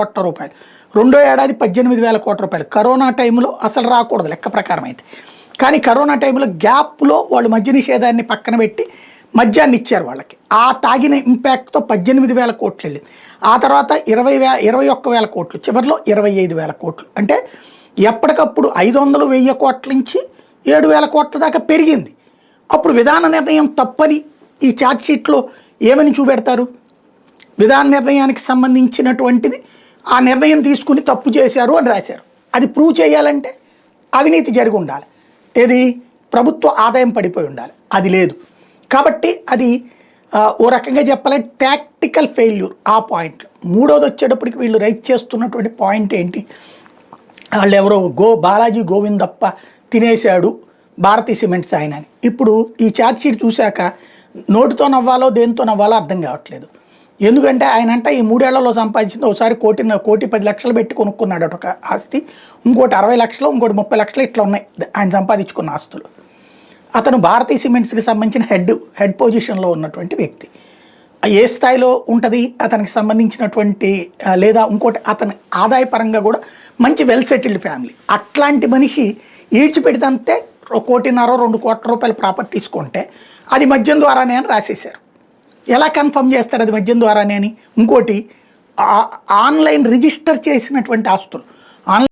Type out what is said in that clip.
కోట్ల రూపాయలు, రెండో ఏడాది 18,000 కోట్ల రూపాయలు. కరోనా టైంలో అసలు రాకూడదు లెక్క ప్రకారం అయితే, కానీ కరోనా టైంలో గ్యాప్లో వాళ్ళు మద్య నిషేధాన్ని పక్కన పెట్టి మద్యాన్ని ఇచ్చారు వాళ్ళకి. ఆ తాగిన ఇంపాక్ట్తో 18,000 కోట్లు వెళ్ళింది. ఆ తర్వాత 21,000 కోట్లు, చివరిలో 25,000 కోట్లు. అంటే ఎప్పటికప్పుడు 500, 1000 కోట్ల నుంచి 7,000 కోట్ల దాకా పెరిగింది. అప్పుడు విధాన నిర్ణయం తప్పని ఈ ఛార్జ్షీట్లో ఏమని చూపెడతారు? విధాన నిర్ణయానికి సంబంధించినటువంటిది ఆ నిర్ణయం తీసుకుని తప్పు చేశారు అని రాశారు. అది ప్రూవ్ చేయాలంటే అవినీతి జరిగి ఉండాలి, ఏది ప్రభుత్వ ఆదాయం పడిపోయి ఉండాలి. అది లేదు కాబట్టి అది ఓ రకంగా చెప్పాలంటే టాక్టికల్ ఫెయిల్యూర్ ఆ పాయింట్లో. మూడోది వచ్చేటప్పటికి వీళ్ళు రైట్ చేస్తున్నటువంటి పాయింట్ ఏంటి, వాళ్ళు ఎవరో బాలాజీ గోవిందప్ప తినేశాడు భారతీ సిమెంట్స్ ఆయన అని. ఇప్పుడు ఈ ఛార్జ్షీట్ చూశాక నోటితో నవ్వాలో దేంతో నవ్వాలో అర్థం కావట్లేదు. ఎందుకంటే ఆయన అంటే ఈ 3 ఏళ్లలో సంపాదించింది ఒకసారి 1,10,00,000 పెట్టి కొనుక్కున్నాడు ఒక ఆస్తి, ఇంకోటి 60 లక్షలు, ఇంకోటి 30 లక్షలు, ఇట్లా ఉన్నాయి ఆయన సంపాదించుకున్న ఆస్తులు. అతను భారతీ సిమెంట్స్కి సంబంధించిన హెడ్ పొజిషన్లో ఉన్నటువంటి వ్యక్తి. ఏ స్థాయిలో ఉంటుంది అతనికి సంబంధించినటువంటి లేదా ఇంకోటి అతని ఆదాయపరంగా కూడా మంచి వెల్ సెటిల్డ్ ఫ్యామిలీ. అట్లాంటి మనిషి ఈడ్చిపెడితే 1,50,00,000, 2 కోట్ల రూపాయల ప్రాపర్టీస్ కొంటే అది మద్యం ద్వారానే అని రాసేశారు. ఎలా కన్ఫర్మ్ చేస్తారు అది మద్యం ద్వారానే అని? ఇంకోటి ఆన్లైన్ రిజిస్టర్ చేసినటువంటి ఆస్తులు, ఆన్లైన్